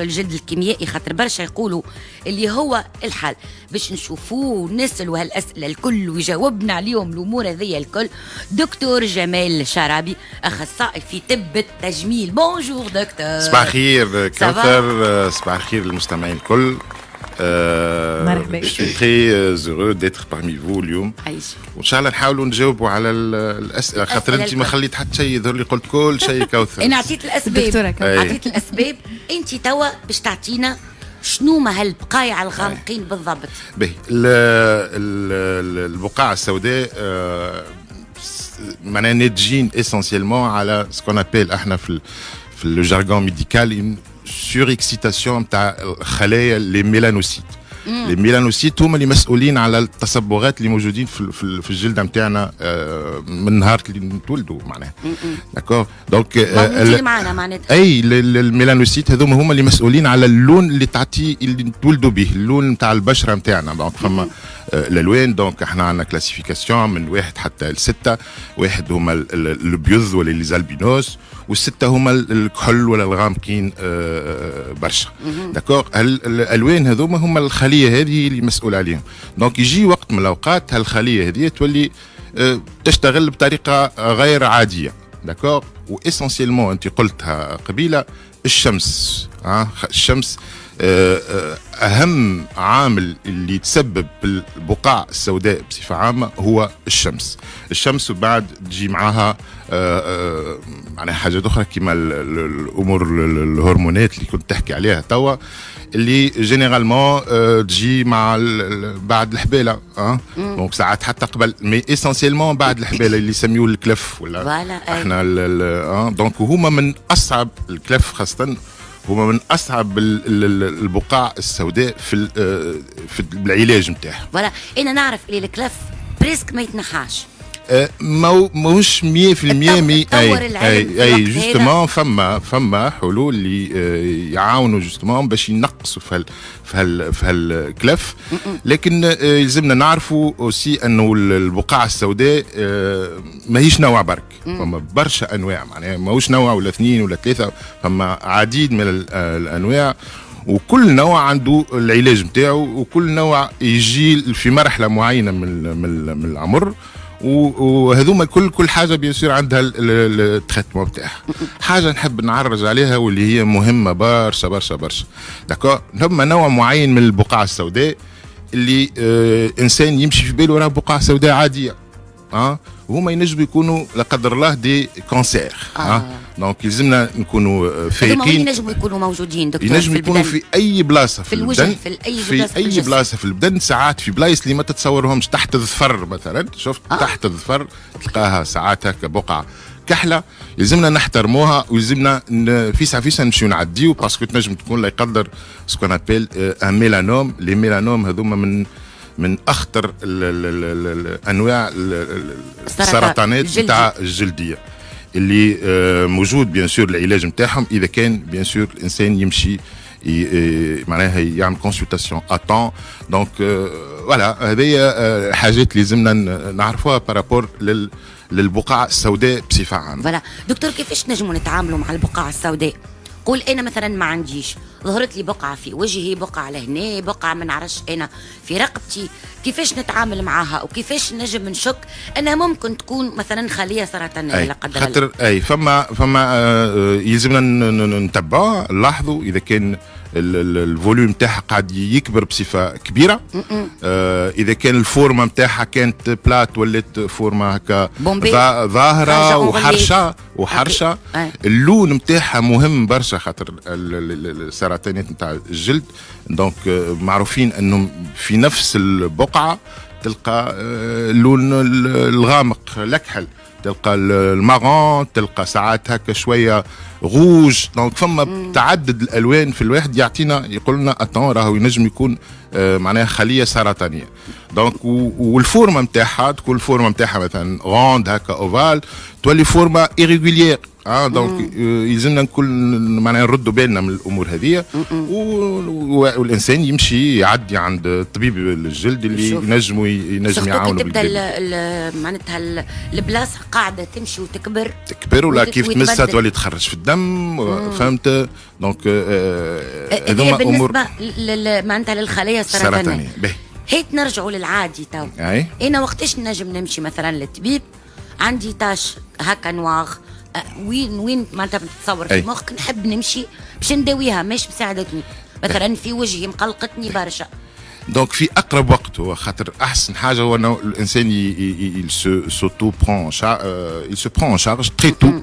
الجلد الكيميائي، خاطر برشا يقولوا اللي هو الحل باش نشوفوه ونسألوا هالأسئلة الكل ويجاوبنا عليهم الأمور هذه الكل. دكتور جمال شرابي، أخصائي في طب التجميل. بونجور دكتور. صباح الخير كوثر، صباح الخير للمستمعين الكل. مرحبا. Je suis très heureux d'être parmi vous اليوم. وإن شاء الله نحاولوا نجاوبوا على الأسئلة، خاطر أنت ما خليت حتى شيء يظهر لي، قلت كل شيء كوثر. أنا أعطيت الأسباب، أعطيت الأسباب. أنت توا باش تعطينا شنو ما هالبقايع الغامقين بالضبط؟ باهي، البقاع السوداء معناها ناتجين اسونسيالمون على سكون ابيل احنا في الجارغون ميديكال سوريكسيتاسيون نتاع الخلايا لي ميلانوسيت. لي ميلانوسيت هما اللي مسؤولين على التصبغات اللي موجودين في الجلد نتاعنا من نهار اللي نتولدوا معناها. داكور دونك اي الميلانوسيت هذوما هما اللي مسؤولين على اللون اللي تعطيه اللي نتولدوا به، اللون نتاع البشره نتاعنا. دونك فما الالوان، دونك احنا عندنا كلاسيفيكاسيون من 1 حتى ل6. 1 هما البيض ولا لي زالبينوس، و6 هما الكحل ولا الغامقين برشا. داكور، الالوان هذوما هما الخليه هذه اللي مسؤول عليهم. دونك يجي وقت من الاوقات هالخليه هذه تولي تشتغل بطريقه غير عاديه. داكور، واسونسيلمون انت قلتها قبيله، الشمس. الشمس أهم عامل اللي يتسبب بالبقع السوداء بصفة عامة هو الشمس. الشمس وبعد تجي معها معناها حاجات أخرى كما الأمور الهرمونات اللي كنت تحكي عليها توا، اللي جينيرالمون تجي مع بعد الحبالة. دونك ساعات حتى قبل، مي اسونسيلمون بعد الحبالة اللي يسميوه الكلف ولا احنا دونك هما من أصعب الكلف، خاصة هما من أصعب البقاع السوداء في العلاج نتاعها. فوالا، أنا نعرف اللي الكلف بريسك ما يتنحاش. ماهوش 100%. اي جوستومون فما حلول اللي يعاونوا جوستومون باش ينقصوا في هالكلف. لكن يلزمنا نعرفوا اوسي انه البقاع السوداء ماهيش نوع برك، فما برشا انواع، معناها ماهوش نوع ولا 2 ولا 3، فما عديد من الانواع، وكل نوع عنده العلاج نتاعو، وكل نوع يجي في مرحله معينه من العمر، وهذوما كل حاجه بيصير عندها التريتمون بتاعها. حاجه نحب نعرج عليها واللي هي مهمه برشا برشا برشا. داكور، هما نوع معين من البقع السوداء اللي انسان يمشي في باله راه بقع سوداء عاديه، وهما ينجموا يكونوا لا قدر الله دي كانسير. دونك يلزمنا نكونوا فايقين. ينجموا يكونوا موجودين دكتور، ينجموا يكونوا في اي بلاصه في الوجه، في اي بلاصه في البدن. ساعات في بلايص اللي ما تتصورهمش، تحت الظفر مثلا، شفت تحت الظفر تلقاها ساعات هكا بقعه كحله، يلزمنا نحترموها، ويلزمنا فيسا نمشيو نعديو، باسكو تنجم تكون لا يقدر سكون ابيل ان ميلانوم. لي ميلانوم هذوما من اخطر انواع السرطانات نتاع الجلديه اللي موجود بيان سور العلاج نتاعهم اذا كان بيان سور الانسان يمشي معناها يعمل كونسلتاسيون اتون. دونك فوالا، هذه حاجات اللي لازمنا نعرفوها بارابور للبقع السوداء بصفه عامه. فوالا دكتور، كيفاش نجموا نتعاملوا مع البقع السوداء؟ قول انا مثلا ما عنديش، ظهرت لي بقعه في وجهي، بقعه لهنا، بقعه ما نعرفش انا في رقبتي، كيفاش نتعامل معاها وكيفاش نجم نشك انها ممكن تكون مثلا خليه سرطانيه لا قدر الله؟ خاطر فما يلزمنا نتبعوا، نلاحظوا اذا كان الفوليوم تاعها قاعد يكبر بصفه كبيره. اذا كان الفورمه نتاعها كانت بلات ولات فورمه هكا ظاهره وحرشه. اللون نتاعها مهم برشا، خاطر السرطانات نتاع الجلد دونك معروفين انهم في نفس البقعه تلقى اللون الغامق الاكحل، تلقى المارون، تلقى ساعات هكا شويه غوج. دونك فما تعدد الالوان في الواحد يعطينا يقول لنا اتون راهو ينجم يكون معناها خليه سرطانيه. دونك والفورمه نتاعها تكون الفورمه نتاعها مثلا غوند هكا اوفال، تولي فورمه ايريغوليير. دونك يلزمنا نكون معناها نردوا بالنا من الامور هذه، والانسان يمشي يعدي عند طبيب الجلد اللي ينجم يعاونه تبدا معناتها البلاصه قاعده تمشي وتكبر ولا كيف تمسها تولي تخرج في الدم الدم فهمت. دونك هذوما امور معناتها للخلايا السرطانيه. هيك نرجعوا للعادي تو. انا وقتاش نجم نمشي مثلا للطبيب عندي تاش هكا نواغ وين معناتها بتتصور في مخك نحب نمشي باش نداويها مش مساعدتني مثلا في وجهي مقلقتني برشا. دونك في اقرب وقت هو خاطر احسن حاجه هو انه الانسان سوتو برون il se prend en charge très tôt.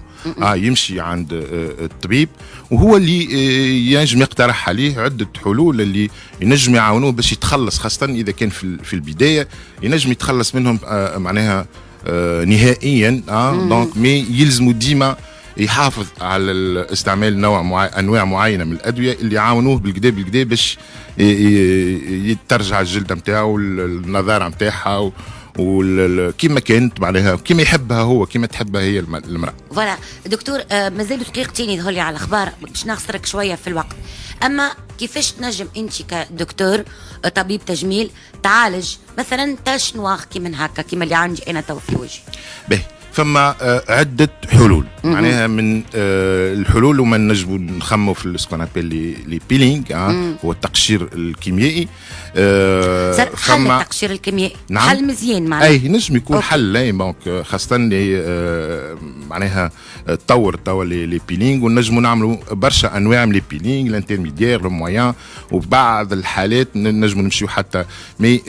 يمشي عند الطبيب وهو اللي ينجم يقترح عليه عده حلول اللي ينجم يعاونوه باش يتخلص، خاصه اذا كان في البدايه ينجم يتخلص منهم معناها نهائيا. دونك مي يلزموا ديما يحافظ على استعمال انواع معينه من الادويه اللي يعاونوه بالكدا باش ترجع الجلده نتاعو النضاره نتاعها وكيما كانت معناها كيما يحبها هو كيما تحبها هي المراه. فوالا دكتور مازال دقيقتين يظهر لي على الاخبار باش نخسرك شويه في الوقت. اما كيفاش تنجم انت كدكتور طبيب تجميل تعالج مثلا تاش نواغ كيما هكا كيما اللي عندي انا تو في وجهي؟ فما عدة حلول معناها من الحلول وما نجموا نخموا في سكون ابل لي بيلينغ هو التقشير الكيميائي. حل التقشير الكيميائي نعم. حل مزيان معناها نجم يكون حل دونك خاصة معناها تطور توا لي بيلينغ ونجموا نعملوا برشا انواع من لي بيلينغ الانترميديير لو مويان وبعض الحالات نجموا نمشيو حتى مي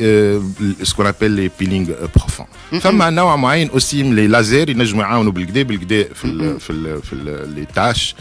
سكون ابل لي بيلينغ بروفون. فما نوع معين اوسي من لي لازر ينجموا يعاونوا بالكدا في لي تاش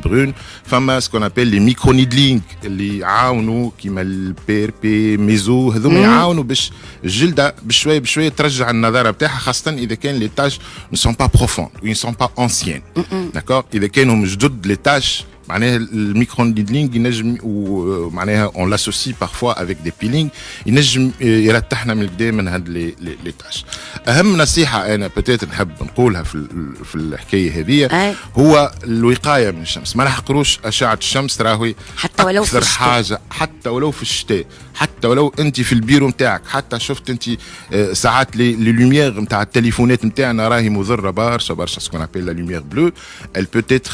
برون. فما سكون ابل لي ميكرو نيدلينغ اللي يعاونوا كيما البير بي ميزو هذوما يعاونوا باش الجلده بشويه بشويه ترجع النضاره بتاعها، خاصه اذا كان لي تاش ne sont pas profondes ou ne sont pas anciennes. D'accord. اذا كانوا جدد لي تاش معناها الميكرو نيدلينغ ينجم ومعناها اون لاسوسي بارفوا افيك دي بيلينغ ينجم يرتحنا من الكدا من هاد لي تاش. اهم نصيحه انا بتات نحب نقولها في الحكايه هذه هو الوقايه من الشمس. ما نحقروش اشعه الشمس راهي حتى ولو في الشتاء، حاجه حتى ولو في الشتاء، حتى ولو انت في البيرو نتاعك، حتى شفت انت ساعات لي لوميير نتاع التليفونات نتاعنا راهي مضره برشا سكون ابل لا لوميير بلو elle peut être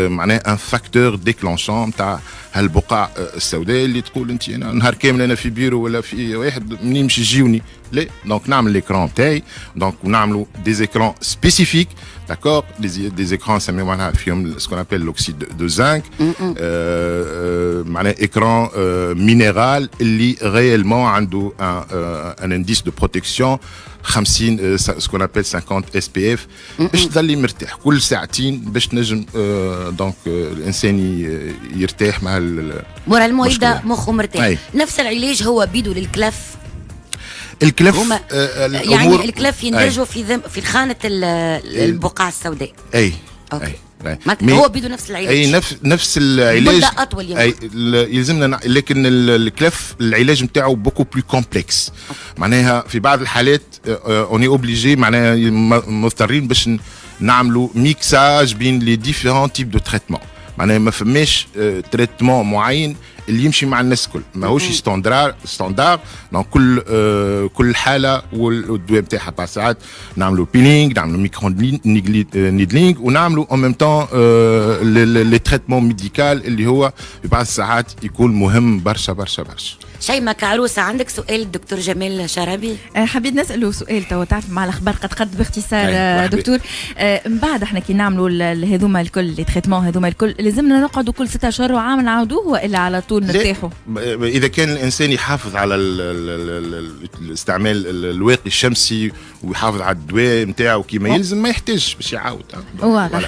معناها ان فاكتور ديكلونشون نتاع هالبقع السوداء اللي تقول انت انا نهار كامل انا في بيرو ولا في واحد منين يمشي يجيوني. لا دونك نعمل ليكران تاعي دونك ونعملوا دي زيكران سبيسيفيك داكور دي زيكران نسميو معناها فيهم سكون ابل لوكسيد دو زانك معناها اكران مينيرال اللي غيالمون عنده ان انديس دو بروتكسيون 50 سكون ابل 50 اس بي اف باش تظلي مرتاح كل ساعتين باش تنجم دونك الانسان يرتاح مع مورا المويدة مخه مرتاح. نفس العلاج هو بيدو للكلف يعني الكلف يندرجوا في خانة البقع السوداء. هو بيدو نفس العلاج. نفس العلاج مدة أطول يلزمنا، لكن الكلف العلاج نتاعو بوكو بلو كومبلكس. معناها في بعض الحالات اوني اوبليجي معناها مضطرين باش نعملوا ميكساج بين لي ديفيرون تيب دو تريتمون. معناها ما فماش تريتمون معين اللي يمشي مع الناس كل، ماهوش ستاندار دونك كل حاله والدواء نتاعها. بعض ساعات نعملوا بيلينغ، نعملوا ميكرو نيدلينغ، ونعملوا اون ميم طون لي تريتمون ميديكال اللي هو في بعض الساعات يكون مهم برشا. شيماء كعروسه عندك سؤال الدكتور جمال شرابي؟ حبيت نساله سؤال تو تعرف مع الاخبار قد باختصار دكتور. من بعد احنا كي نعملوا هذوما الكل لي تريتمون هذوما الكل لازمنا نقعدوا كل 6 اشهر وعام نعاودوه والا على طول نرتاحوا؟ اذا كان الانسان يحافظ على الاستعمال الواقي الشمسي ويحافظ على الدواء نتاعو كيما يلزم ما يحتاجش باش يعاود.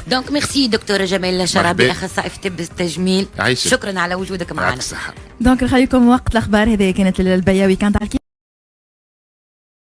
دونك ميرسي دكتور جمال شرابي اخصائي في طب التجميل، شكرا على وجودك معنا. دونك نخليكم وقت الاخبار هذه كانت البياوي كانت على